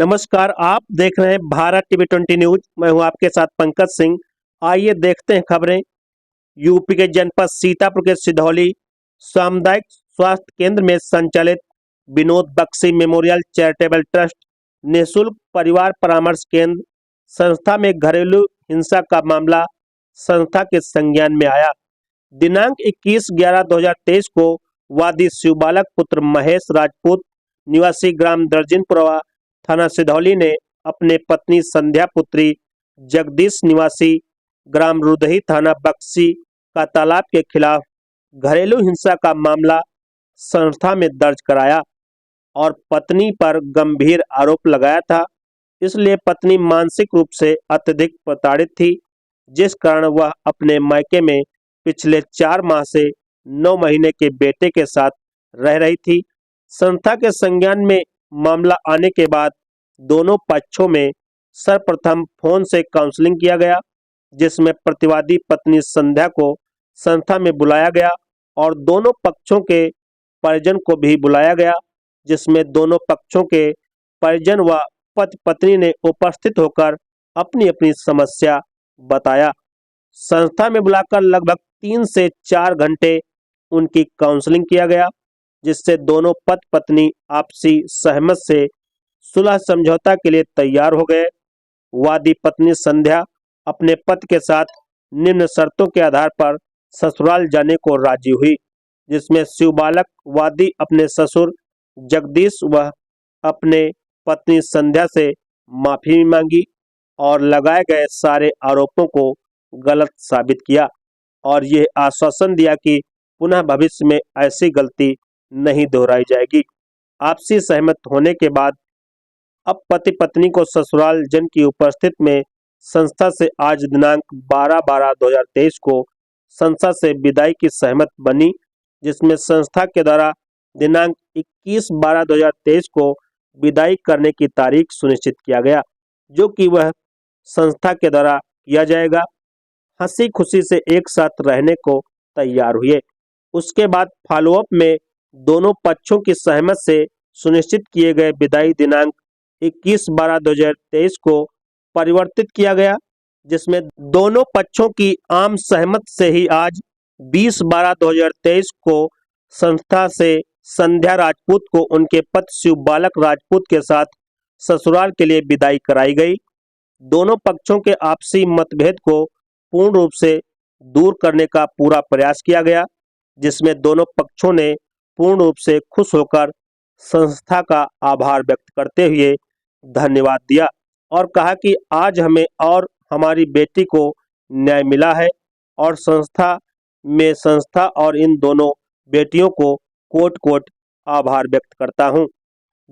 नमस्कार, आप देख रहे हैं भारत टीवी 20 न्यूज। मैं हूं आपके साथ पंकज सिंह। आइए देखते हैं खबरें। यूपी के जनपद सीतापुर के सिधौली सामुदायिक स्वास्थ्य केंद्र में संचालित Vinod Bakshi memorial charitable trust निःशुल्क परिवार परामर्श केंद्र संस्था में घरेलू हिंसा का मामला संस्था के संज्ञान में आया। दिनांक 21/11/2023 को वादी शिवबालक पुत्र महेश राजपूत निवासी ग्राम दर्जिनपुरवा थाना सिधौली ने अपने पत्नी संध्या पुत्री जगदीश निवासी ग्राम रुदही थाना बक्सी का तालाब के खिलाफ घरेलू हिंसा का मामला संस्था में दर्ज कराया और पत्नी पर गंभीर आरोप लगाया था। इसलिए पत्नी मानसिक रूप से अत्यधिक प्रताड़ित थी, जिस कारण वह अपने मायके में पिछले 4 माह से 9 महीने के बेटे के साथ रह रही थी। संस्था के संज्ञान में मामला आने के बाद दोनों पक्षों में सर्वप्रथम फोन से काउंसलिंग किया गया, जिसमें प्रतिवादी पत्नी संध्या को संस्था में बुलाया गया और दोनों पक्षों के परिजन को भी बुलाया गया, जिसमें दोनों पक्षों के परिजन व पति पत्नी ने उपस्थित होकर अपनी अपनी समस्या बताया। संस्था में बुलाकर लगभग 3 से 4 घंटे उनकी काउंसलिंग किया गया, जिससे दोनों पति पत्नी आपसी सहमत से सुलह समझौता के लिए तैयार हो गए। वादी पत्नी संध्या अपने पति के साथ निम्न शर्तों के आधार पर ससुराल जाने को राजी हुई, जिसमें शिवबालक वादी अपने ससुर जगदीश व अपने पत्नी संध्या से माफी मांगी और लगाए गए सारे आरोपों को गलत साबित किया और यह आश्वासन दिया कि पुनः भविष्य में ऐसी गलती नहीं दोहराई जाएगी। आपसी सहमत होने के बाद अब पति पत्नी को ससुराल जन की उपस्थिति में संस्था से आज दिनांक 12/12/2023 को संस्था से विदाई की सहमत बनी, जिसमें संस्था के द्वारा दिनांक 21/12/2023 को विदाई करने की तारीख सुनिश्चित किया गया, जो कि वह संस्था के द्वारा किया जाएगा। हंसी खुशी से एक साथ रहने को तैयार हुए। उसके बाद फॉलोअप में दोनों पक्षों की सहमत से सुनिश्चित किए गए विदाई दिनांक 21/12/2023 को परिवर्तित किया गया, जिसमें दोनों पक्षों की आम सहमत से ही आज 20/12/2023 को संस्था से संध्या राजपूत को उनके पति शिवबालक राजपूत के साथ ससुराल के लिए विदाई कराई गई। दोनों पक्षों के आपसी मतभेद को पूर्ण रूप से दूर करने का पूरा प्रयास किया गया, जिसमें दोनों पक्षों ने पूर्ण रूप से खुश होकर संस्था का आभार व्यक्त करते हुए धन्यवाद दिया और कहा कि आज हमें और हमारी बेटी को न्याय मिला है और संस्था और इन दोनों बेटियों को कोट कोट आभार व्यक्त करता हूं।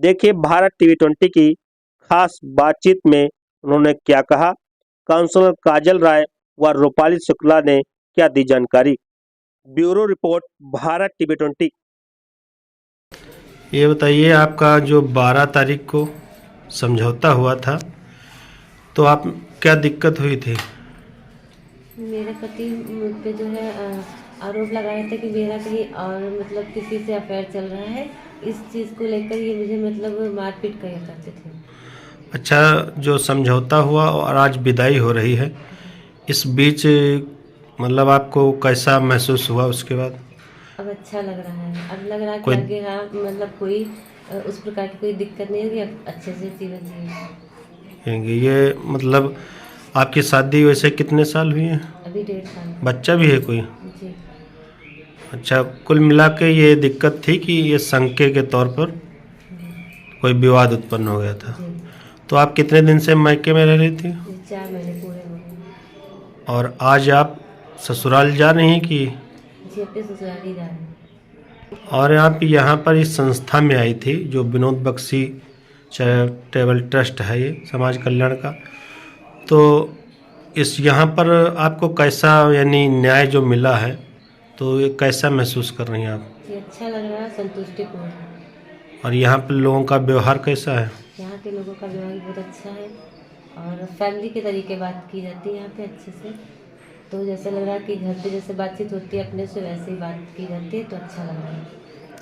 देखिए भारत टीवी 20 की खास बातचीत में उन्होंने क्या कहा। काउंसलर काजल राय व रूपाली शुक्ला ने क्या दी जानकारी। Bureau report Bharat TV 20। ये बताइए, आपका जो 12 तारीख को समझौता हुआ था, तो आप क्या दिक्कत हुई थी? मेरे पति मुझ पे जो है आरोप लगाए थे कि मेरा कहीं और मतलब किसी से अफेयर चल रहा है। इस चीज़ को लेकर ये मुझे मतलब मारपीट किया करते थे। अच्छा, जो समझौता हुआ और आज विदाई हो रही है, इस बीच मतलब आपको कैसा महसूस हुआ उसके बाद? अब अच्छा लग रहा है। अब लग रहा है कि कोई आगे हाँ मतलब कोई उस प्रकार की कोई दिक्कत नहीं होगी। अब अच्छे से जीवन जिएंगे। ये मतलब आपकी शादी वैसे कितने साल हुई है? अभी 1.5 साल। बच्चा भी है कोई? जी। अच्छा, कुल मिला के ये दिक्कत थी कि ये शंके के तौर पर कोई विवाद उत्पन्न हो गया था। जी। तो आप कितने दिन से मायके में रह रही थी? 4 महीने पूरे हो गए। और आज आप ससुराल जा रही हैं कि? जी, अपने ससुराल ही जा रहे हैं। और आप यहाँ पर इस संस्था में आई थी जो विनोद बख्शी चैरिटेबल ट्रस्ट है, ये समाज कल्याण का, तो इस यहाँ पर आपको कैसा यानी न्याय जो मिला है, तो ये कैसा महसूस कर रही हैं आप? जी, अच्छा लग रहा है, संतुष्टिपूर्ण। और यहाँ पर लोगों का व्यवहार कैसा है? यहाँ के लोगों का व्यवहार बहुत अच्छा है और फैमिली के तरीके बात की जाती है यहाँ पे अच्छे से। तो जैसे लग रहा है कि घर पे जैसे बातचीत होती है अपने से, वैसे ही बात की जाती है, तो अच्छा लग रहा है।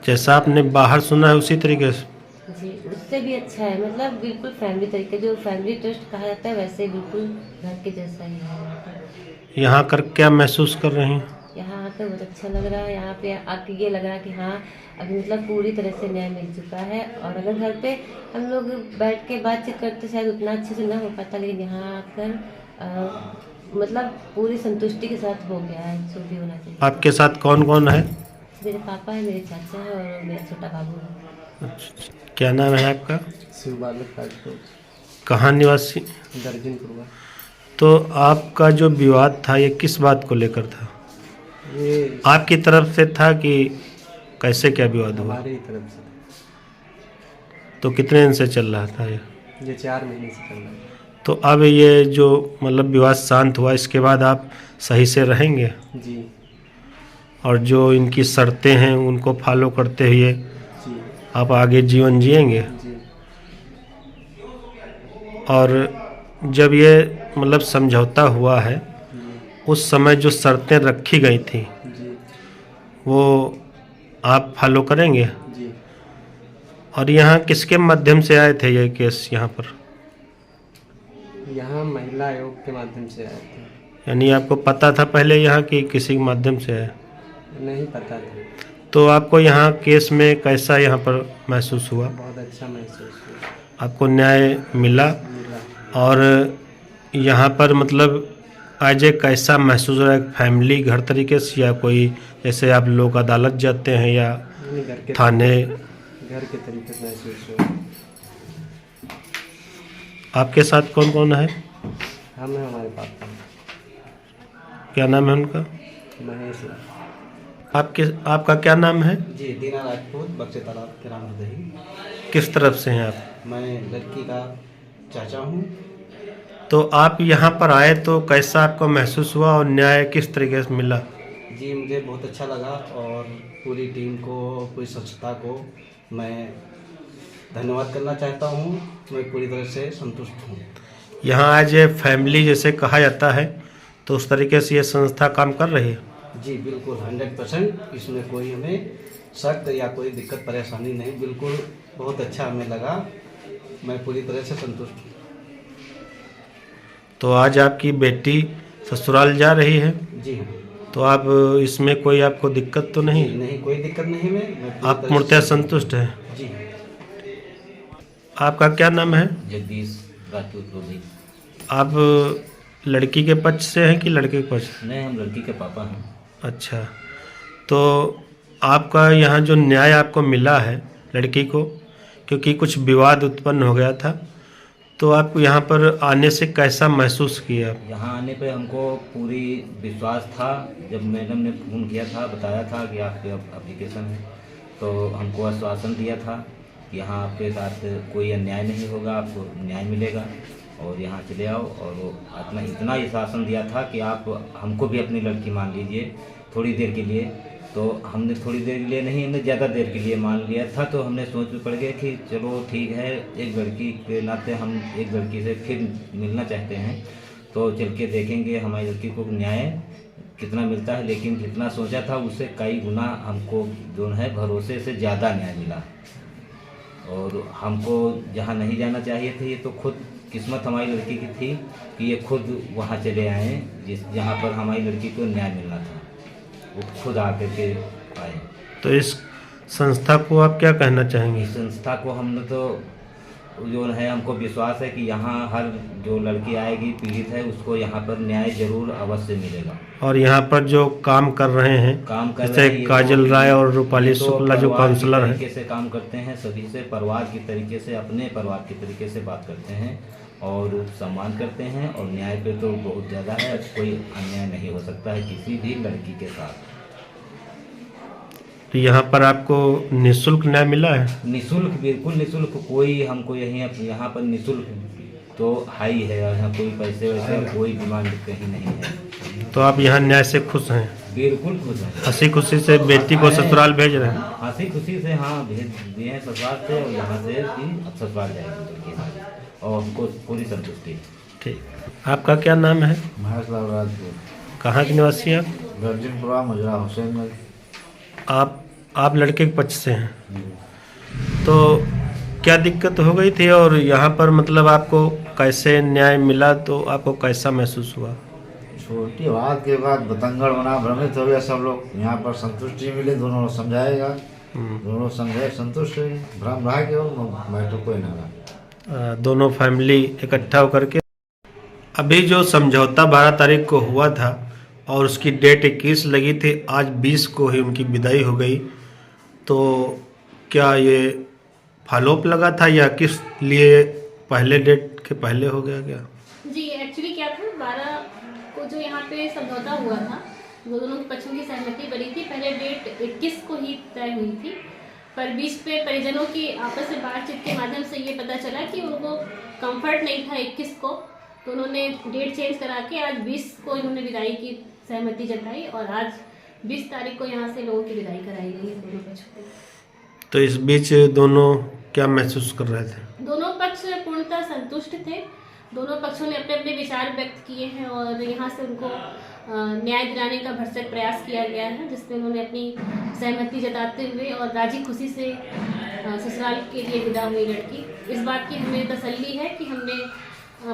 जैसा आपने बाहर सुना है उसी तरीके से? जी, उससे भी अच्छा है, मतलब बिल्कुल फैमिली तरीके, जो फैमिली ट्रस्ट कहा जाता है वैसे बिल्कुल घर के जैसा ही है यहाँ पर। यहाँ कर क्या महसूस कर रहे हैं? यहाँ आकर बहुत अच्छा लग रहा है, यहाँ पे आके ये लग रहा है कि हाँ अभी मतलब पूरी तरह से न्याय मिल चुका है। और अगर घर पे हम लोग बैठ के बातचीत करते शायद उतना अच्छे से ना हो पाता, लेकिन यहाँ आकर मतलब पूरी संतुष्टि के साथ हो गया है, जो भी होना चाहिए। आपके साथ कौन कौन है? मेरे पापा है, मेरे चाचा है और मेरा छोटा बाबू है। अच्छा, क्या नाम है आपका? शिवबालक राजपूत, कहाँ निवासी? दर्जनपुर। तो आपका जो विवाद था ये किस बात को लेकर था? ये आपकी तरफ से था कि कैसे क्या विवाद हुआ? हमारी तरफ से तो कितने दिन से चल रहा था ये 4 महीने से चल रहा है। तो अब ये जो मतलब विवाद शांत हुआ इसके बाद आप सही से रहेंगे जी और जो इनकी शर्तें हैं उनको फॉलो करते हुए जी आप आगे जीवन जिएंगे? जी और जब ये मतलब समझौता हुआ है जी उस समय जो शर्तें रखी गई थी जी वो आप फॉलो करेंगे? जी। और यहाँ किसके माध्यम से आए थे ये केस यहाँ पर? यहाँ महिला आयोग के माध्यम से आए थे। यानी आपको पता था पहले यहाँ कि किसी के माध्यम से आए? नहीं पता था। तो आपको यहाँ केस में कैसा यहाँ पर महसूस हुआ? बहुत अच्छा महसूस हुआ। आपको न्याय मिला? मिला। और यहाँ पर मतलब आज एक कैसा महसूस हो रहा है? फैमिली घर तरीके से या कोई जैसे आप लोग अदालत जाते हैं या नहीं, घर थाने? के तरीके से महसूस हुआ। आपके साथ कौन कौन है? हम हैं, हमारे पापा क्या नाम है उनका? महेश। आपका क्या नाम है? जी, दीना राजपूत, बक्से तालाब के नाम दही। किस तरफ से हैं आप? मैं लड़की का चाचा हूँ। तो आप यहाँ पर आए तो कैसा आपको महसूस हुआ और न्याय किस तरीके से मिला? जी, मुझे बहुत अच्छा लगा और पूरी टीम को, पूरी संस्था को मैं धन्यवाद करना चाहता हूँ। मैं पूरी तरह से संतुष्ट हूँ। यहाँ आज ये फैमिली जैसे कहा जाता है तो उस तरीके से ये संस्था काम कर रही है? जी बिल्कुल 100%, इसमें कोई हमें शक या कोई दिक्कत परेशानी नहीं, बिल्कुल बहुत अच्छा हमें लगा। मैं पूरी तरह से संतुष्ट हूँ। तो आज आपकी बेटी ससुराल जा रही है जी हाँ। तो आप इसमें कोई आपको दिक्कत तो नहीं? नहीं, कोई दिक्कत नहीं। मैं पूरी आप तरह मूर्तिया से संतुष्ट हैं? जी हाँ। आपका क्या नाम है? जगदीश राजपूत लोधी। आप लड़की के पक्ष से हैं कि लड़के के पक्ष? नहीं, हम लड़की के पापा हैं। अच्छा, तो आपका यहाँ जो न्याय आपको मिला है लड़की को, क्योंकि कुछ विवाद उत्पन्न हो गया था, तो आप यहाँ पर आने से कैसा महसूस किया? यहाँ आने पे हमको पूरी विश्वास था। जब मैडम ने फ़ोन किया था, बताया था कि आपके एप्लीकेशन है, तो हमको आश्वासन दिया था कि यहाँ आपके साथ कोई अन्याय नहीं होगा, आपको न्याय मिलेगा और यहाँ चले आओ। और वो इतना आश्वासन दिया था कि आप हमको भी अपनी लड़की मान लीजिए थोड़ी देर के लिए। तो हमने थोड़ी देर के लिए नहीं, हमने ज़्यादा देर के लिए मान लिया था। तो हमने सोच में पड़ गए कि चलो ठीक है, एक लड़की के नाते हम एक लड़की से फिर मिलना चाहते हैं तो चल के देखेंगे हमारी लड़की को न्याय कितना मिलता है। लेकिन जितना सोचा था उससे कई गुना हमको जो है भरोसे से ज़्यादा न्याय मिला। और हमको जहाँ नहीं जाना चाहिए थे, ये तो खुद किस्मत हमारी लड़की की थी कि ये खुद वहाँ चले आए जहाँ पर हमारी लड़की को न्याय मिलना था, वो खुद आकर के आए। तो इस संस्था को आप क्या कहना चाहेंगे? इस संस्था को हमने तो जो है, हमको विश्वास है कि यहाँ हर जो लड़की आएगी पीड़ित है उसको यहाँ पर न्याय जरूर अवश्य मिलेगा। और यहाँ पर जो काम कर रहे हैं काम कर जैसे रहे हैं, ये काजल तो- राय और रूपाली ये तो शुक्ला जो परिवार की काउंसलर हैं, तरीके से काम करते हैं, सभी से परिवार की तरीके से, अपने परिवार के तरीके से बात करते हैं और सम्मान करते हैं। और न्याय पे तो बहुत ज़्यादा है, कोई अन्याय नहीं हो सकता है किसी भी लड़की के साथ। तो यहाँ पर आपको निःशुल्क न्याय मिला है? निःशुल्क, बिल्कुल निःशुल्क। कोई हमको यहाँ पर निःशुल्क तो हाई है, यहाँ कोई पैसे वैसे कोई डिमांड कहीं नहीं है। तो आप यहाँ न्याय से खुश हैं? बिल्कुल खुश हैं, हंसी खुशी से बेटी को ससुराल भेज रहे हैं? हंसी खुशी से। हाँ, भेज दिए हैं ससुराल से और यहाँ से भी अब ससुराल जाएंगे और हमको पूरी संतुष्टि है। ठीक। आपका क्या नाम है? महेश लाल राजपूत, कहाँ के निवासी हैं आप? गर्जनपुरा मजरा हुसैनगंज। आप लड़के के पक्ष से हैं तो क्या दिक्कत हो गई थी और यहाँ पर मतलब आपको कैसे न्याय मिला, तो आपको कैसा महसूस हुआ? छोटी बात के बाद बतंगड़ बना, भ्रमित हो गया सब लोग। यहाँ पर संतुष्टि मिली, दोनों लोग समझाएगा, दोनों समझाए, संतुष्ट हुई, भ्रम रहा केवल, मैटर कोई ना रहा। दोनों फैमिली इकट्ठा होकर के अभी जो समझौता 12 तारीख को हुआ था और उसकी डेट 21 लगी थी, आज 20 को ही उनकी विदाई हो गई। तो क्या ये फॉलोअप लगा था या किस लिए पहले डेट के पहले हो गया क्या? जी एक्चुअली क्या था, 12 को जो यहाँ पे समझौता हुआ था, दोनों के पक्षों की सहमति बनी थी, पहले डेट 21 को ही तय हुई थी, पर बीच पे परिजनों की आपस में बातचीत के माध्यम से ये पता चला कि उनको कंफर्ट नहीं था 21 को, तो उन्होंने डेट चेंज करा के आज 20 को इन्होंने विदाई की सहमति जताई और आज 20 तारीख को यहाँ से लोगों की विदाई कराई गई है दोनों पक्षों को। तो इस बीच दोनों क्या महसूस कर रहे थे? दोनों पक्ष पूर्णतः संतुष्ट थे, दोनों पक्षों ने अपने अपने विचार व्यक्त किए हैं और यहाँ से उनको न्याय दिलाने का भरसक प्रयास किया गया है, जिसमें उन्होंने अपनी सहमति जताते हुए और राजी खुशी से ससुराल के लिए विदा हुई लड़की। इस बात की हमें तसल्ली है कि हमने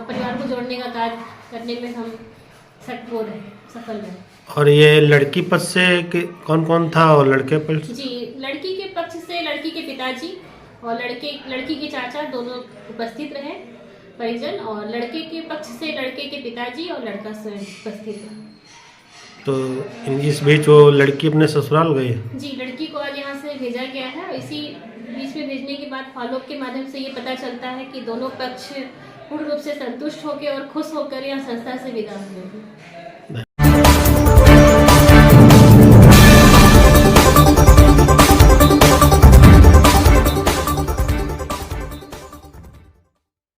परिवार को जोड़ने का कार्य करने में हम सफल रहे। और ये लड़की पक्ष से कौन कौन था और लड़के पक्ष? जी, लड़की के पक्ष से लड़की के पिताजी और लड़की के चाचा दोनों उपस्थित रहे परिजन, और लड़के के पक्ष से लड़के के पिताजी और लड़का स्वयं उपस्थित रहे। तो इस बीच वो लड़की अपने ससुराल गई? जी, लड़की को आज यहाँ से भेजा गया है। इसी बीच में भेजने के बाद फॉलोअप के माध्यम से ये पता चलता है कि दोनों पक्ष पूर्ण रूप से संतुष्ट होकर और खुश होकर यहाँ संस्था से विदा हुए हैं।